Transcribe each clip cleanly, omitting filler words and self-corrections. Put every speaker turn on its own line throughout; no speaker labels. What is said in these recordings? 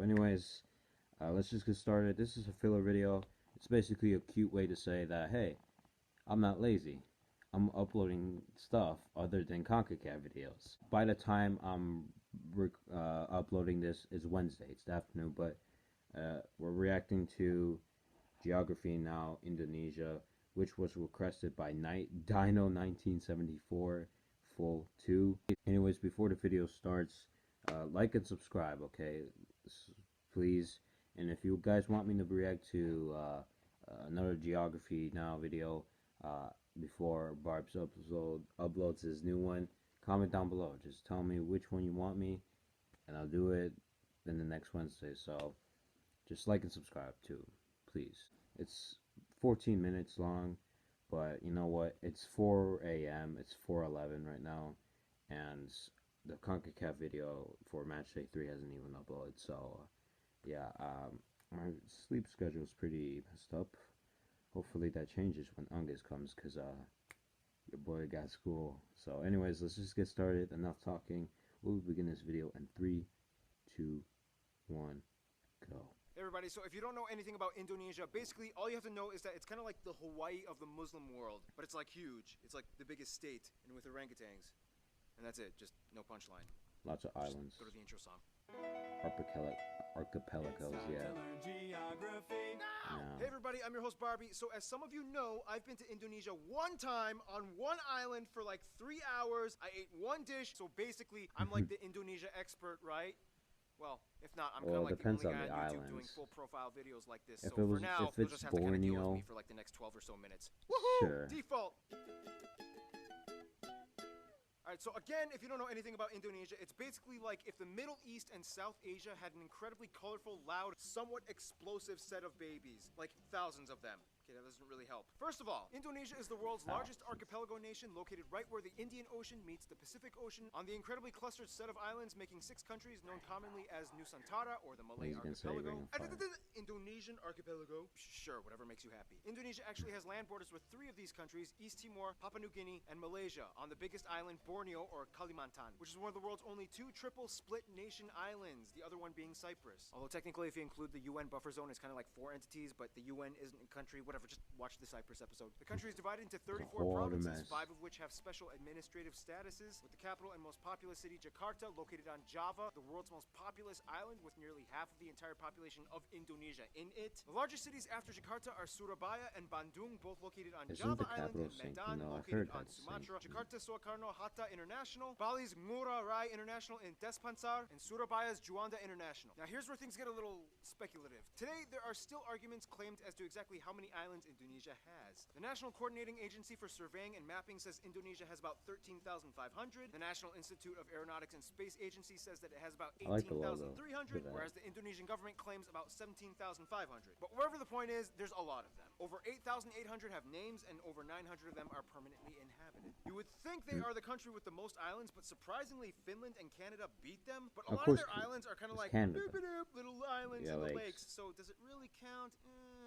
anyways, let's just get started. This is a filler video. It's basically a cute way to say that, hey, I'm not lazy. I'm uploading stuff other than CONCACAF videos. By the time I'm uploading this, it's Wednesday. It's the afternoon, but we're reacting to Geography Now Indonesia, which was requested by Dino 1974 Full 2. Anyways, before the video starts, like and subscribe, okay? Please. And if you guys want me to react to another Geography Now video before Barb's uploads his new one, comment down below. Just tell me which one you want me, and I'll do it in the next Wednesday. So just like and subscribe too, please. It's 14 minutes long, but you know what? It's 4 a.m. It's 4:11 right now, and the CONCACAF video for Matchday 3 hasn't even uploaded. So yeah, my sleep schedule is pretty messed up. Hopefully that changes when August comes, because your boy got school. So anyways, let's just get started. Enough talking. We'll begin this video in 3, 2, 1, go.
Hey everybody, so if you don't know anything about Indonesia, basically all you have to know is that it's kind of like the Hawaii of the Muslim world, but it's like huge. It's like the biggest state, and with orangutans. And that's it, just no punchline.
Lots of islands.
Go to the intro song.
Archipelagos, yeah.
Hey everybody, I'm your host Barbie. So as some of you know, I've been to Indonesia one time on one island for like 3 hours. I ate one dish, so basically I'm like the Indonesia expert, right? Well, if not, I'm kind of like the only guy on YouTube doing full profile videos like this. So for now, you'll just have to kind of deal with me for like the next 12 or so minutes. Woohoo!
Sure.
Default! Alright, so again, if you don't know anything about Indonesia, it's basically like if the Middle East and South Asia had an incredibly colorful, loud, somewhat explosive set of babies. Like thousands of them. Okay, that doesn't really help. First of all, Indonesia is the world's largest archipelago nation, located right where the Indian Ocean meets the Pacific Ocean, on the incredibly clustered set of islands making 6 countries known commonly as Nusantara, or the Malay Archipelago. Indonesian Archipelago. Sure, whatever makes you happy. Indonesia actually has land borders with 3 of these countries, East Timor, Papua New Guinea, and Malaysia, on the biggest island, Borneo, or Kalimantan, which is one of the world's only 2 triple split nation islands, the other one being Cyprus. Although technically, if you include the UN buffer zone, it's kind of like 4 entities, but the UN isn't a country, whatever, just watch the Cyprus episode. The country is divided into 34 provinces, 5 of which have special administrative statuses, with the capital and most populous city, Jakarta, located on Java, the world's most populous island with nearly half of the entire population of Indonesia in it. The largest cities after Jakarta are Surabaya and Bandung, both located on Java Island, and Medan, located on Sumatra. Jakarta Soekarno-Hatta International, Bali's Ngurah Rai International in Despansar, and Surabaya's Juanda International. Now here's where things get a little speculative. Today, there are still arguments claimed as to exactly how many islands Indonesia has. The National Coordinating Agency for Surveying and Mapping says Indonesia has about 13,500. The National Institute of Aeronautics and Space Agency says that it has about 18,300, whereas the Indonesian government claims about 17,500. But wherever the point is, there's a lot of them. Over 8,800 have names, and over 900 of them are permanently inhabited. You would think they are the country with the most islands, but surprisingly, Finland and Canada beat them. But a lot of their islands are kind of like little islands in the lakes. So does it really count?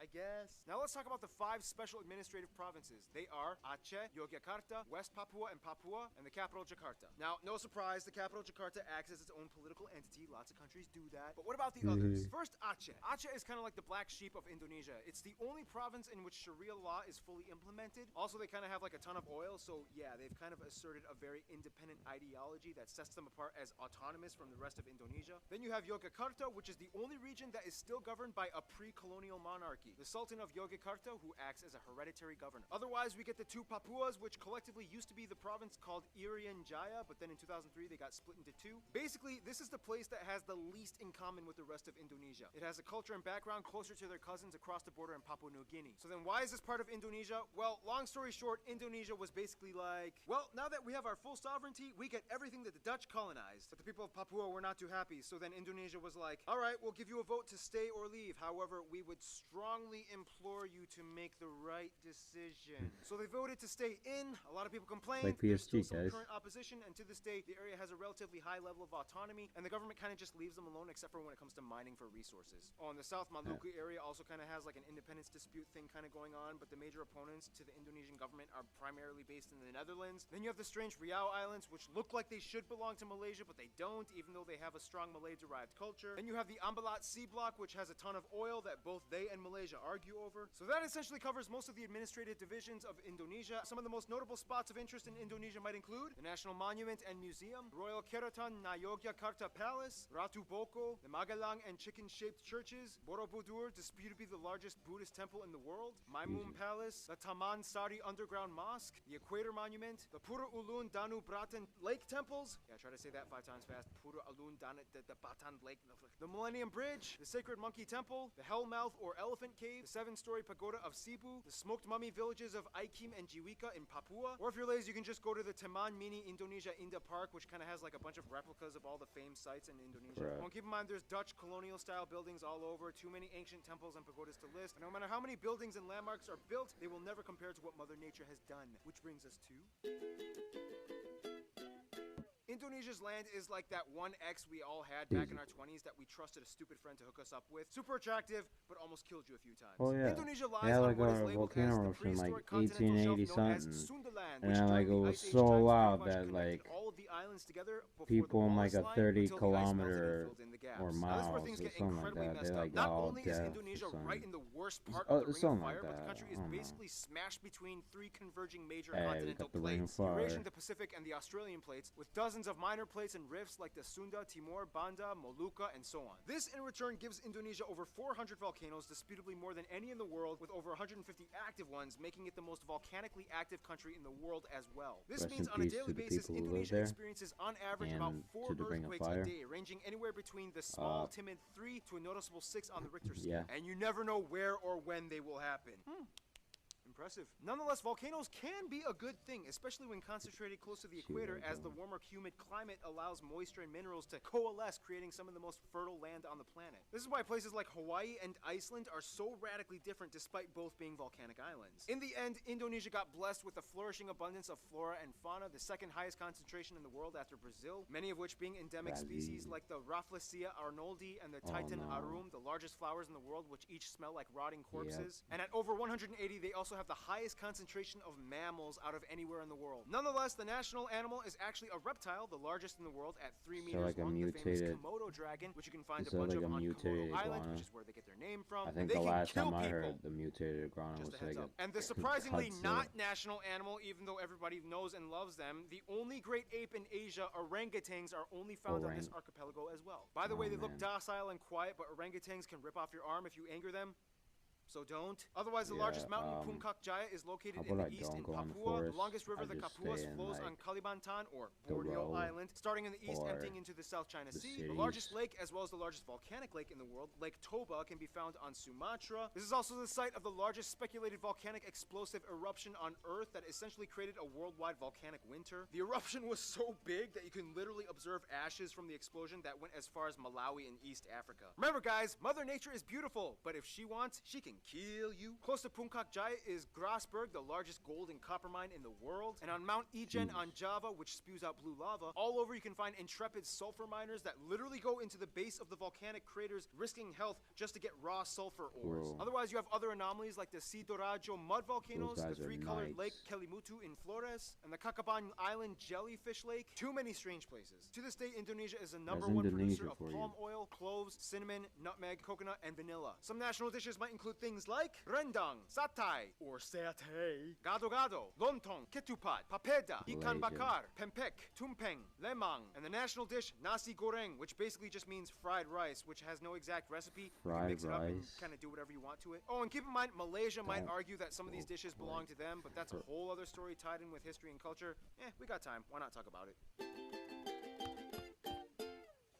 I guess. Now let's talk about the 5 special administrative provinces. They are Aceh, Yogyakarta, West Papua and Papua, and the capital Jakarta. Now, no surprise, the capital Jakarta acts as its own political entity. Lots of countries do that. But what about the others? First, Aceh. Aceh is kind of like the black sheep of Indonesia. It's the only province in which Sharia law is fully implemented. Also, they kind of have like a ton of oil, so yeah, they've kind of asserted a very independent ideology that sets them apart as autonomous from the rest of Indonesia. Then you have Yogyakarta, which is the only region that is still governed by a pre-colonial monarchy. The Sultan of Yogyakarta, who acts as a hereditary governor. Otherwise, we get the 2 Papuas, which collectively used to be the province called Irian Jaya, but then in 2003 they got split into 2. Basically, this is the place that has the least in common with the rest of Indonesia. It has a culture and background closer to their cousins across the border in Papua New Guinea. So then why is this part of Indonesia? Well, long story short, Indonesia was basically like, well, now that we have our full sovereignty, we get everything that the Dutch colonized. But the people of Papua were not too happy, so then Indonesia was like, alright, we'll give you a vote to stay or leave. However, we would strongly implore you you to make the right decision. So they voted to stay in. A lot of people complained.
Like
There's still
PSG,
some
guys.
current opposition, and to this day, the area has a relatively high level of autonomy, and the government kind of just leaves them alone, except for when it comes to mining for resources. Oh, and the South Maluku area also kind of has like an independence dispute thing kind of going on, but the major opponents to the Indonesian government are primarily based in the Netherlands. Then you have the strange Riau Islands, which look like they should belong to Malaysia, but they don't, even though they have a strong Malay-derived culture. Then you have the Ambalat Sea Block, which has a ton of oil that both they and Malaysia argue over. So that essentially covers most of the administrative divisions of Indonesia. Some of the most notable spots of interest in Indonesia might include the National Monument and Museum, Royal Keraton Ngayogyakarta Palace, Ratu Boko, the Magelang and chicken-shaped churches, Borobudur, disputed to be the largest Buddhist temple in the world, Maimun Palace, the Taman Sari Underground Mosque, the Equator Monument, the Pura Ulun Danu Bratan Lake Temples. Yeah, try to say that 5 times fast. Pura Ulun Danu Batan Lake. The Millennium Bridge, the Sacred Monkey Temple, the Hellmouth or Elephant Cave, the 7-story pagoda of Cebu, the smoked mummy villages of Aikim and Jiwika in Papua. Or if you're lazy, you can just go to the Taman Mini Indonesia Indah Park, which kind of has like a bunch of replicas of all the famed sites in Indonesia.
Right.
Well, keep in mind, there's Dutch colonial style buildings all over, too many ancient temples and pagodas to list. And no matter how many buildings and landmarks are built, they will never compare to what Mother Nature has done. Which brings us to... Indonesia's land is like that one ex we all had back in our 20s that we trusted a stupid friend to hook us up with. Super attractive, but almost killed you a few times.
Oh yeah.
Indonesia lies
They had
on
like
what is
a
labeled
volcano
as the
eruption like
prehistoric continental
1880
shelf known as
something.
Sundaland,
And
which
then, like,
during
it
the
was
Ice Age
so
times
loud
pretty much
that,
connected
like,
all of the islands together before
people
the
in like
Wallace
a
Line
30
until the ice melted and
kilometer
filled in the gaps.
or
Now, this is where
miles
things
or
get
something like
incredibly
that.
messed
They
up.
like
Not
got all
only is
deaf
Indonesia
or
right
something.
in the worst part of the Ring of
Something like
Fire, but the
that.
country
I
is
don't know.
basically smashed between 3 converging major
Hey, we
continental
got the Ring of
plates: the Eurasian,
Fire.
the Pacific, and the Australian plates, with dozens of minor plates and rifts like the Sunda, Timor, Banda, Molucca, and so on. This, in return, gives Indonesia over 400 volcanoes, disputably more than any in the world, with over 150 active ones, making it the most volcanically active country in the world as well. This
Rest
means
in
on a
peace
daily
to the
basis,
people who live
Indonesia
there,
experiences on average about
and
4
to the Ring of
earthquakes a
Fire.
day, ranging anywhere between the small, timid 3 to a noticeable 6 on the Richter scale.
Yeah.
And you never know where or when they will happen. Impressive. Nonetheless, volcanoes can be a good thing, especially when concentrated close to the equator, as the warmer, humid climate allows moisture and minerals to coalesce, creating some of the most fertile land on the planet. This is why places like Hawaii and Iceland are so radically different despite both being volcanic islands. In the end, Indonesia got blessed with a flourishing abundance of flora and fauna, the second highest concentration in the world after Brazil, many of which being endemic species like the Rafflesia arnoldi and the Titan arum, the largest flowers in the world, which each smell like rotting corpses. And at over 180, they also have the highest concentration of mammals out of anywhere in the world. Nonetheless, the national animal is actually a reptile, the largest in the world at 3 meters
like a
long, the famous
mutated-
Komodo dragon, which you can find a
Is that
bunch
like
of
a
on
mutated
Komodo Island,
iguana?
which is where they get their name from.
I
And
think
they
the
can
last
kill
time I
people.
heard the mutated iguana
Just
was
a heads
like
up. And the surprisingly
Godzilla.
not national animal, even though everybody knows and loves them, the only great ape in Asia, orangutans, are only found on this archipelago as well. By the way, they look docile and quiet, but orangutans can rip off your arm if you anger them. So don't. Otherwise, the largest mountain, Puncak Jaya, is located in the east in Papua. The longest river, the Kapuas, flows on Kalimantan, or Borneo Island, starting in the east, emptying into the South China Sea. The largest lake, as well as the largest volcanic lake in the world, Lake Toba, can be found on Sumatra. This is also the site of the largest speculated volcanic explosive eruption on Earth that essentially created a worldwide volcanic winter. The eruption was so big that you can literally observe ashes from the explosion that went as far as Malawi in East Africa. Remember, guys, Mother Nature is beautiful, but if she wants, she can kill you. Close to Puncak Jaya is Grasberg, the largest gold and copper mine in the world. And on Mount Ijen on Java, which spews out blue lava, all over you can find intrepid sulfur miners that literally go into the base of the volcanic craters, risking health just to get raw sulfur ores.
Whoa.
Otherwise, you have other anomalies like the Sidorajo mud volcanoes, the
guys are
three-colored
nice.
lake Kelimutu in Flores, and the Kakaban Island jellyfish lake. Too many strange places. To this day, Indonesia is the number one
Indonesia
producer of
for you.
palm oil, cloves, cinnamon, nutmeg, coconut, and vanilla. Some national dishes might include things like rendang, satay, or satay, gado-gado, lontong, ketupat, papeda, ikan
Malaysia.
bakar, pempek, tumpeng, lemang, and the national dish nasi goreng, which basically just means fried rice, which has no exact recipe. You can
Fried
mix it up and
rice.
kind of do whatever you want to it. Oh, and keep in mind, Malaysia might
Don't
argue that some of these
go
dishes belong to them, but that's a whole other story tied in with history and culture. We got time. Why not talk about it?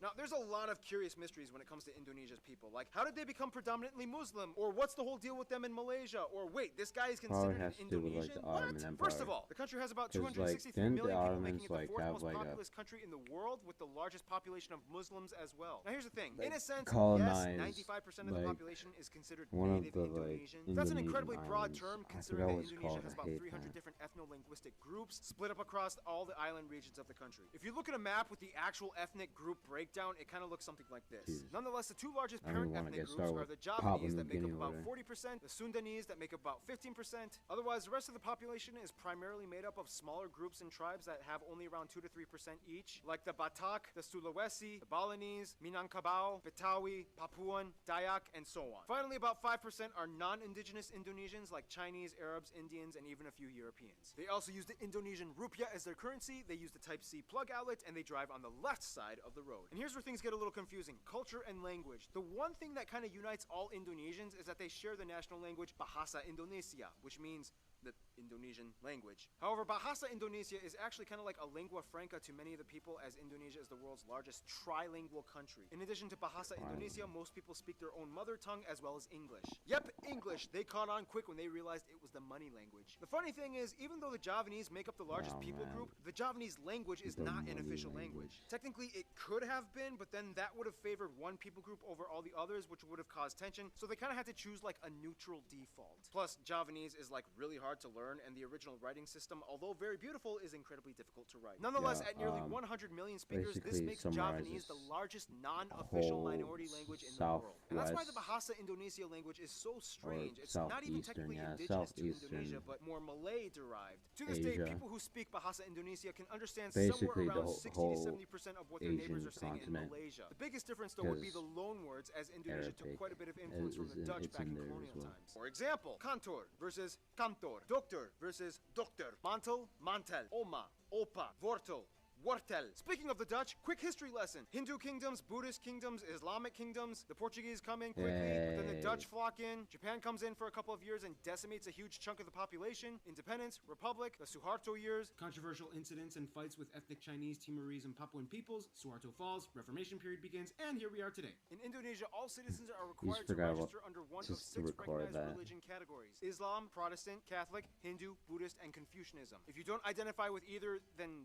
Now, there's a lot of curious mysteries when it comes to Indonesia's people. Like, how did they become predominantly Muslim? Or what's the whole deal with them in Malaysia? Or wait, this guy is
Probably
considered an
has to do with, like,
Indonesian?
the Ottoman
What?
Empire.
First of all, the country has about
'Cause, like,
263
didn't the
million people,
Ottomans,
making it the
like,
fourth
have,
most
like, a
populous country in the world with the largest population of Muslims as well. Now, here's the thing.
They
In a sense, yes,
colonized,
95% of the
like,
population is considered
one of
native
the, like,
Indonesian. That's an
Indonesian
incredibly broad
islands.
term,
I
considering
forgot
that
what it's
Indonesia
called.
has
I
about
hate
300
that.
different ethno-linguistic groups split up across all the island regions of the country. If you look at a map with the actual ethnic group breakdown, it kind of looks something like this.
Jesus.
Nonetheless, the two largest
I don't
parent
even wanna
ethnic
get
groups
started
are
with
the
Papua
Javanese
New
that make up
Guinea
about
order.
40%, the Sundanese that make up about 15%. Otherwise, the rest of the population is primarily made up of smaller groups and tribes that have only around 2 to 3% each, like the Batak, the Sulawesi, the Balinese, Minangkabau, Betawi, Papuan, Dayak, and so on. Finally, about 5% are non-indigenous Indonesians like Chinese, Arabs, Indians, and even a few Europeans. They also use the Indonesian rupiah as their currency, they use the Type-C plug outlet, and they drive on the left side of the road. And here's where things get a little confusing. Culture and language. The one thing that kind of unites all Indonesians is that they share the national language Bahasa Indonesia, which means the Indonesian language. However, Bahasa Indonesia is actually kind of like a lingua franca to many of the people, as Indonesia is the world's largest trilingual country. In addition to Bahasa Indonesia, most people speak their own mother tongue as well as English. Yep, English. They caught on quick when they realized it was the money language. The funny thing is, even though the Javanese make up the largest people group, the Javanese language is
The
not an
money
official language. Technically, it could have been, but then that would have favored one people group over all the others, which would have caused tension, so they kind of had to choose like a neutral default. Plus, Javanese is like really hard to learn, and the original writing system, although very beautiful, is incredibly difficult to write. Nonetheless,
Yeah,
at nearly 100 million speakers, this
basically
makes Javanese the largest non-official minority language in the world. And that's why the Bahasa Indonesia language is so strange. It's not even technically indigenous to Indonesia, but more Malay-derived. To this day,
Asia.
people who speak Bahasa Indonesia can understand
Basically,
somewhere
the
around 60 to
whole
70% of what their neighbors
Asian
are saying in
continent.
Malaysia. The biggest difference, though, would be the
Because
loan words, as Indonesia took
Arabic
quite a bit of influence from the Dutch
it's
back
in
in
there as
colonial
well.
times. For example, kantor versus kantor, doctor versus dokter, mantel, mantel, oma, opa, wortel, Wortel. Speaking of the Dutch, quick history lesson. Hindu kingdoms, Buddhist kingdoms, Islamic kingdoms. The Portuguese come in quickly, but then the Dutch flock in. Japan comes in for a couple of years and decimates a huge chunk of the population. Independence, Republic, the Suharto years. Controversial incidents and fights with ethnic Chinese, Timorese, and Papuan peoples. Suharto falls, Reformation period begins, and here we are today. In Indonesia, all citizens are required to register under one of 6 recognized religion categories: Islam, Protestant, Catholic, Hindu, Buddhist, and Confucianism. If you don't identify with either, then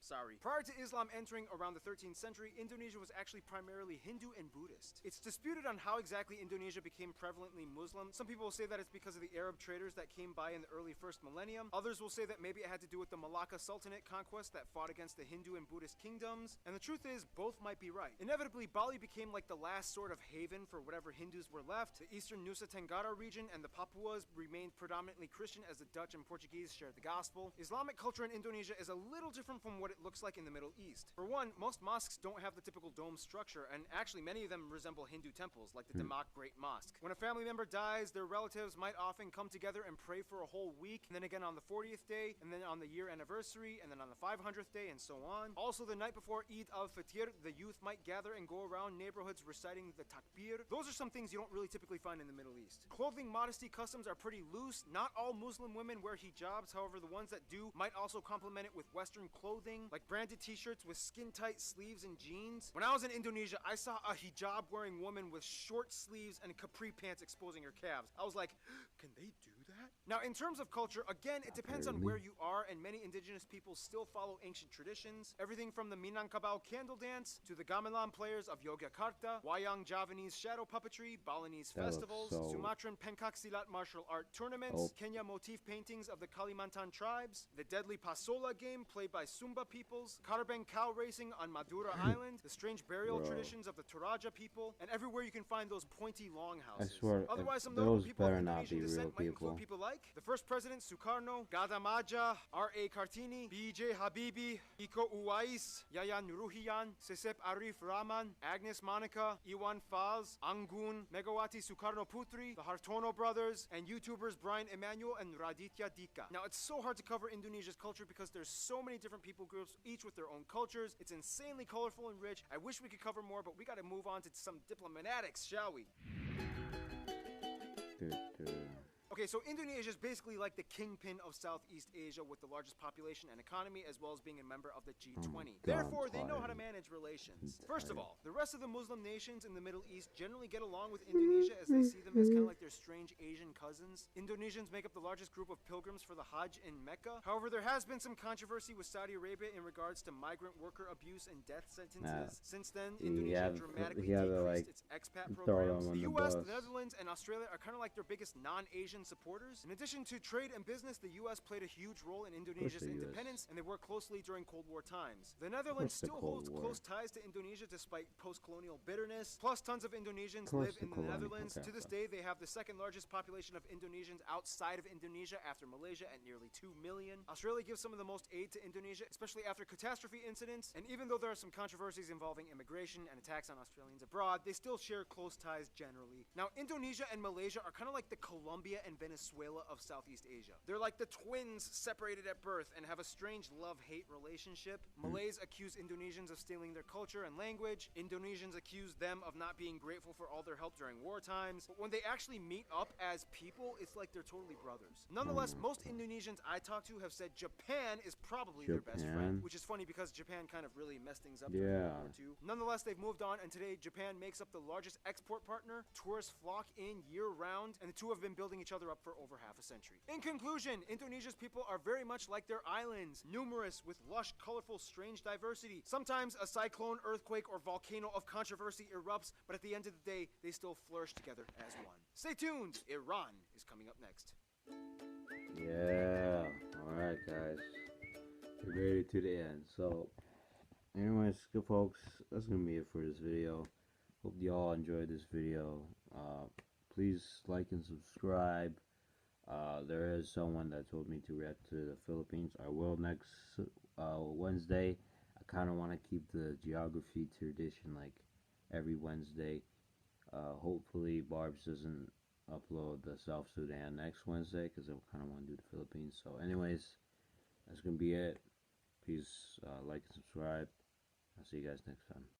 sorry. Prior to Islam entering around the 13th century, Indonesia was actually primarily Hindu and Buddhist. It's disputed on how exactly Indonesia became prevalently Muslim. Some people will say that it's because of the Arab traders that came by in the early first millennium. Others will say that maybe it had to do with the Malacca Sultanate conquest that fought against the Hindu and Buddhist kingdoms. And the truth is, both might be right. Inevitably, Bali became like the last sort of haven for whatever Hindus were left. The eastern Nusa Tenggara region and the Papuas remained predominantly Christian, as the Dutch and Portuguese shared the gospel. Islamic culture in Indonesia is a little different from what it looks like in the Middle East. For one, most mosques don't have the typical dome structure, and actually many of them resemble Hindu temples, like the Demak Great Mosque. When a family member dies, their relatives might often come together and pray for a whole week, and then again on the 40th day, and then on the year anniversary, and then on the 500th day, and so on. Also, the night before Eid al-Fitr, the youth might gather and go around neighborhoods reciting the takbir. Those are some things you don't really typically find in the Middle East. Clothing modesty customs are pretty loose. Not all Muslim women wear hijabs, however, the ones that do might also complement it with Western clothing, like branded t-shirts with skin-tight sleeves and jeans. When I was in Indonesia, I saw a hijab-wearing woman with short sleeves and capri pants exposing her calves. I was like, can they do that? Now, in terms of culture, again, it depends on where you are, and many indigenous peoples still follow ancient traditions. Everything from the Minangkabau candle dance to the gamelan players of Yogyakarta, Wayang Javanese shadow puppetry, Balinese festivals, Sumatran pencak silat martial art tournaments, Kenya motif paintings of the Kalimantan tribes, the deadly pasola game played by Sumba peoples, Karabeng cow racing on Madura Island, the strange burial traditions of the Toraja people, and everywhere you can find those pointy longhouses.
I swear,
Otherwise, some notable
those
people of
better not be
Indonesian descent
real
might include
people.
people like the first president Sukarno, Gadamaja, R.A. Kartini, B.J. Habibie, Iko Uwais, Yayan Nuruhian, Sesep Arif Rahman, Agnes Monica, Iwan Faz, Anggun, Megawati Sukarno Putri, the Hartono brothers, and YouTubers Brian Emanuel and Raditya Dika. Now, it's so hard to cover Indonesia's culture because there's so many different people groups, each with their own cultures. It's insanely colorful and rich. I wish we could cover more, but we gotta move on to some diplomatics, shall we? Okay, Okay, so Indonesia is basically like the kingpin of Southeast Asia with the largest population and economy, as well as being a member of the G20. Therefore, they know how to manage relations. First of all, the rest of the Muslim nations in the Middle East generally get along with Indonesia as they see them as kind of like their strange Asian cousins. Indonesians make up the largest group of pilgrims for the Hajj in Mecca. However, there has been some controversy with Saudi Arabia in regards to migrant worker abuse and death sentences. Since then, Indonesia dramatically decreased its expat programs. The US, the Netherlands, and Australia are kind of like their biggest non-Asian supporters. In addition to trade and business, the US played a huge role in Indonesia's independence, and they worked closely during Cold War times. The Netherlands still holds close ties to Indonesia despite post-colonial bitterness. Plus, tons of Indonesians live in the Netherlands. To this day, they have the second largest population of Indonesians outside of Indonesia after Malaysia at nearly 2 million. Australia gives some of the most aid to Indonesia, especially after catastrophe incidents. And even though there are some controversies involving immigration and attacks on Australians abroad, they still share close ties generally. Now, Indonesia and Malaysia are kind of like the Colombia and Venezuela of Southeast Asia. They're like the twins separated at birth and have a strange love-hate relationship. Malays accuse Indonesians of stealing their culture and language. Indonesians accuse them of not being grateful for all their help during war times. But when they actually meet up as people, it's like they're totally brothers. Nonetheless, most Indonesians I talk to have said Japan is probably their best friend, which is funny because Japan kind of really messed things up during World War II. Nonetheless, they've moved on, and today Japan makes up the largest export partner. Tourists flock in year-round, and the two have been building each other up for over half a century. In conclusion, Indonesia's people are very much like their islands, numerous with lush, colorful, strange diversity. Sometimes a cyclone, earthquake, or volcano of controversy erupts, but at the end of the day, they still flourish together as one. Stay tuned, Iran is coming up next.
Yeah, alright guys, we made it to the end. So anyways, good folks, that's gonna be it for this video. Hope y'all enjoyed this video. Please like and subscribe. There is someone that told me to react to the Philippines. I will next Wednesday. I kind of want to keep the geography tradition like every Wednesday. Hopefully Barb's doesn't upload the South Sudan next Wednesday because I kind of want to do the Philippines. So anyways, that's gonna be it. Please like and subscribe. I'll see you guys next time.